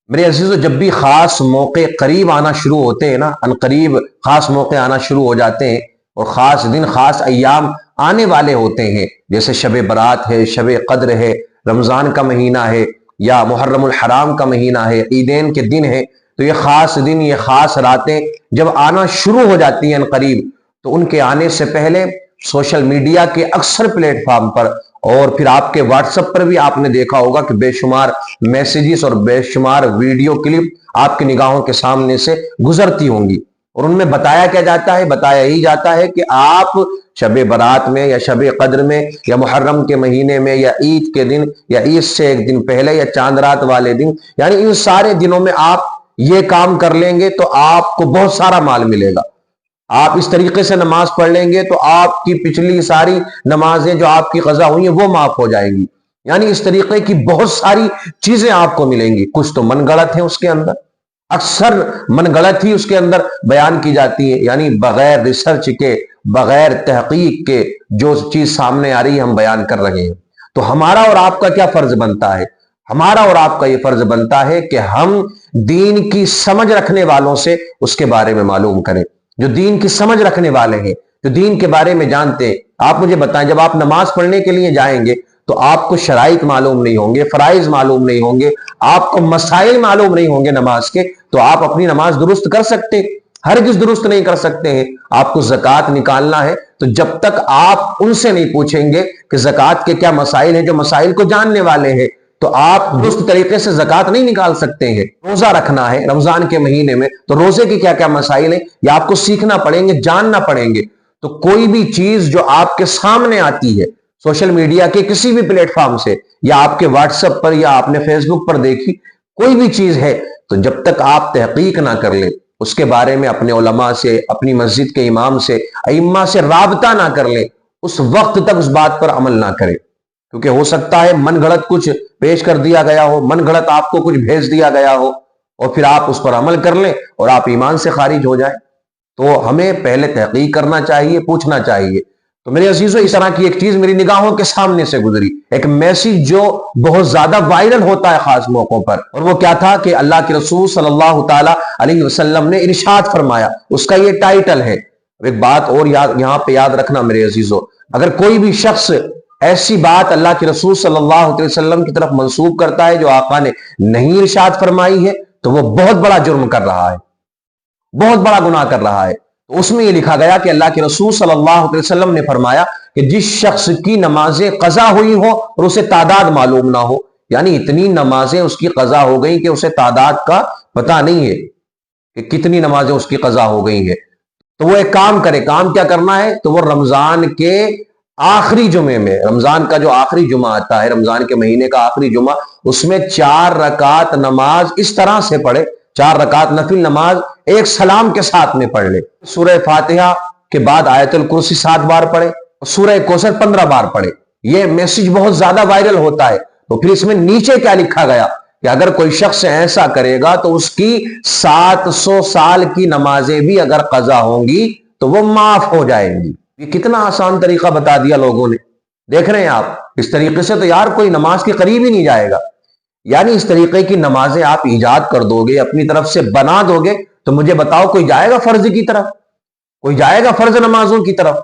میرے عزیزو، جب بھی خاص موقع قریب آنا شروع ہوتے ہیں نا، ان قریب خاص موقع آنا شروع ہو جاتے ہیں اور خاص دن خاص ایام آنے والے ہوتے ہیں، جیسے شب برات ہے، شب قدر ہے، رمضان کا مہینہ ہے، یا محرم الحرام کا مہینہ ہے، عیدین کے دن ہے، تو یہ خاص دن، یہ خاص راتیں جب آنا شروع ہو جاتی ہیں ان قریب، تو ان کے آنے سے پہلے سوشل میڈیا کے اکثر پلیٹ فارم پر اور پھر آپ کے واٹس ایپ پر بھی آپ نے دیکھا ہوگا کہ بے شمار میسیجز اور بے شمار ویڈیو کلپ آپ کی نگاہوں کے سامنے سے گزرتی ہوں گی، اور ان میں بتایا کیا جاتا ہے؟ بتایا ہی جاتا ہے کہ آپ شب برات میں یا شب قدر میں یا محرم کے مہینے میں یا عید کے دن یا عید سے ایک دن پہلے یا چاند رات والے دن، یعنی ان سارے دنوں میں آپ یہ کام کر لیں گے تو آپ کو بہت سارا مال ملے گا۔ آپ اس طریقے سے نماز پڑھ لیں گے تو آپ کی پچھلی ساری نمازیں جو آپ کی قضا ہوئی ہیں وہ معاف ہو جائیں گی، یعنی اس طریقے کی بہت ساری چیزیں آپ کو ملیں گی۔ کچھ تو من گڑت ہیں اس کے اندر، اکثر من گڑت ہی اس کے اندر بیان کی جاتی ہے، یعنی بغیر ریسرچ کے، بغیر تحقیق کے جو چیز سامنے آ رہی ہے ہم بیان کر رہے ہیں۔ تو ہمارا اور آپ کا کیا فرض بنتا ہے؟ ہمارا اور آپ کا یہ فرض بنتا ہے کہ ہم دین کی سمجھ رکھنے والوں سے اس کے بارے میں معلوم کریں، جو دین کی سمجھ رکھنے والے ہیں، جو دین کے بارے میں جانتے ہیں۔ آپ مجھے بتائیں، جب آپ نماز پڑھنے کے لیے جائیں گے تو آپ کو شرائط معلوم نہیں ہوں گے، فرائض معلوم نہیں ہوں گے، آپ کو مسائل معلوم نہیں ہوں گے نماز کے، تو آپ اپنی نماز درست کر سکتے؟ ہرگز درست نہیں کر سکتے ہیں۔ آپ کو زکوٰۃ نکالنا ہے تو جب تک آپ ان سے نہیں پوچھیں گے کہ زکوٰۃ کے کیا مسائل ہیں، جو مسائل کو جاننے والے ہیں، تو آپ درست طریقے سے زکوٰۃ نہیں نکال سکتے ہیں۔ روزہ رکھنا ہے رمضان کے مہینے میں، تو روزے کی کیا کیا مسائل ہیں، یہ آپ کو سیکھنا پڑیں گے، جاننا پڑیں گے۔ تو کوئی بھی چیز جو آپ کے سامنے آتی ہے سوشل میڈیا کے کسی بھی پلیٹ فارم سے، یا آپ کے واٹس ایپ پر یا آپ نے فیس بک پر دیکھی کوئی بھی چیز ہے، تو جب تک آپ تحقیق نہ کر لیں، اس کے بارے میں اپنے علماء سے، اپنی مسجد کے امام سے، ائمہ سے رابطہ نہ کر لیں، اس وقت تک اس بات پر عمل نہ کریں، کیونکہ ہو سکتا ہے من گھڑت کچھ پیش کر دیا گیا ہو، من گھڑت آپ کو کچھ بھیج دیا گیا ہو، اور پھر آپ اس پر عمل کر لیں اور آپ ایمان سے خارج ہو جائیں۔ تو ہمیں پہلے تحقیق کرنا چاہیے، پوچھنا چاہیے۔ تو میرے عزیزو، اس طرح کی ایک چیز میری نگاہوں کے سامنے سے گزری، ایک میسج جو بہت زیادہ وائرل ہوتا ہے خاص موقعوں پر، اور وہ کیا تھا کہ اللہ کے رسول صلی اللہ تعالی علیہ وسلم نے ارشاد فرمایا، اس کا یہ ٹائٹل ہے۔ ایک بات اور یہاں پہ یاد رکھنا میرے عزیزو، اگر کوئی بھی شخص ایسی بات اللہ کے رسول صلی اللہ علیہ وسلم کی طرف منسوب کرتا ہے جو آقا نے نہیں ارشاد فرمائی ہے، تو وہ بہت بڑا جرم کر رہا ہے، بہت بڑا گناہ کر رہا ہے۔ تو اس میں یہ لکھا گیا کہ اللہ کے رسول صلی اللہ علیہ وسلم نے فرمایا کہ جس شخص کی نمازیں قضا ہوئی ہو اور اسے تعداد معلوم نہ ہو، یعنی اتنی نمازیں اس کی قضا ہو گئی کہ اسے تعداد کا پتہ نہیں ہے کہ کتنی نمازیں اس کی قضا ہو گئی ہیں، تو وہ ایک کام کرے۔ کام کیا کرنا ہے؟ تو وہ رمضان کے آخری جمعے میں، رمضان کا جو آخری جمعہ آتا ہے، رمضان کے مہینے کا آخری جمعہ، اس میں 4 رکعت نماز اس طرح سے پڑھے، 4 رکعت نفل نماز ایک سلام کے ساتھ میں پڑھ لے۔ سورہ فاتحہ کے بعد آیت الکرسی 7 بار پڑھے، سورہ کوثر 15 بار پڑھے۔ یہ میسج بہت زیادہ وائرل ہوتا ہے۔ تو پھر اس میں نیچے کیا لکھا گیا کہ اگر کوئی شخص ایسا کرے گا تو اس کی 700 سال کی نمازیں بھی اگر قضا ہوں گی تو وہ معاف ہو جائیں گی۔ یہ کتنا آسان طریقہ بتا دیا لوگوں نے، دیکھ رہے ہیں آپ؟ اس طریقے سے تو یار کوئی نماز کے قریب ہی نہیں جائے گا۔ یعنی اس طریقے کی نمازیں آپ ایجاد کر دو گے، اپنی طرف سے بنا دو گے، تو مجھے بتاؤ کوئی جائے گا فرض کی طرف؟ کوئی جائے گا فرض نمازوں کی طرف؟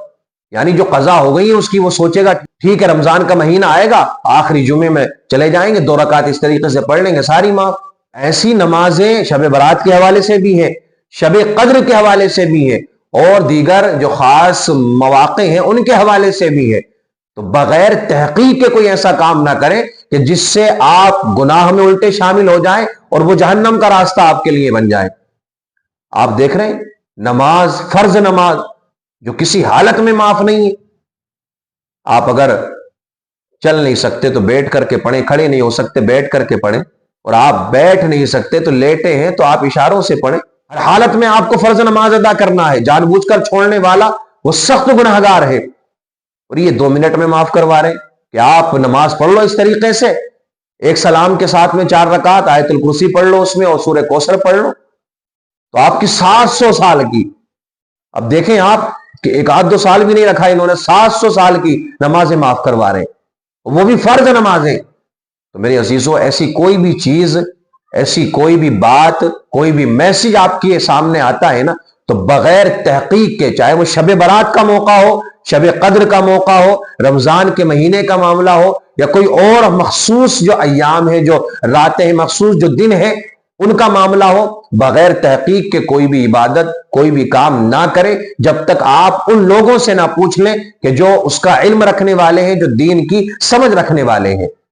یعنی جو قضا ہو گئی ہے اس کی وہ سوچے گا ٹھیک ہے رمضان کا مہینہ آئے گا، آخری جمعے میں چلے جائیں گے، 2 رکعت اس طریقے سے پڑھ لیں گے، ساری معاف۔ ایسی نمازیں شب برات کے حوالے سے بھی ہے، شب قدر کے حوالے سے بھی ہے، اور دیگر جو خاص مواقع ہیں ان کے حوالے سے بھی ہے۔ تو بغیر تحقیق کے کوئی ایسا کام نہ کریں کہ جس سے آپ گناہ میں الٹے شامل ہو جائیں اور وہ جہنم کا راستہ آپ کے لیے بن جائے۔ آپ دیکھ رہے ہیں نماز، فرض نماز جو کسی حالت میں معاف نہیں ہے۔ آپ اگر چل نہیں سکتے تو بیٹھ کر کے پڑھیں، کھڑے نہیں ہو سکتے بیٹھ کر کے پڑھیں، اور آپ بیٹھ نہیں سکتے تو لیٹے ہیں تو آپ اشاروں سے پڑھیں۔ ہر حالت میں آپ کو فرض نماز ادا کرنا ہے، جان بوجھ کر چھوڑنے والا وہ سخت گناہگار ہے۔ اور یہ 2 منٹ میں معاف کروا رہے کہ آپ نماز پڑھ لو اس طریقے سے، ایک سلام کے ساتھ میں 4 رکعت آیت الکرسی پڑھ لو اس میں، اور سورہ کوثر پڑھ لو، تو آپ کی 700 سال کی، اب دیکھیں آپ کہ 1-2 سال بھی نہیں رکھا انہوں نے، 700 سال کی نمازیں معاف کروا رہے ہیں، وہ بھی فرض نمازیں۔ تو میرے عزیزو، ایسی کوئی بھی چیز ایسی کوئی بھی بات، کوئی بھی میسج آپ کے سامنے آتا ہے نا، تو بغیر تحقیق کے، چاہے وہ شب برات کا موقع ہو، شب قدر کا موقع ہو، رمضان کے مہینے کا معاملہ ہو، یا کوئی اور مخصوص جو ایام ہے، جو راتیں ہیں، مخصوص جو دن ہے، ان کا معاملہ ہو، بغیر تحقیق کے کوئی بھی عبادت، کوئی بھی کام نہ کرے جب تک آپ ان لوگوں سے نہ پوچھ لیں کہ جو اس کا علم رکھنے والے ہیں، جو دین کی سمجھ رکھنے والے ہیں۔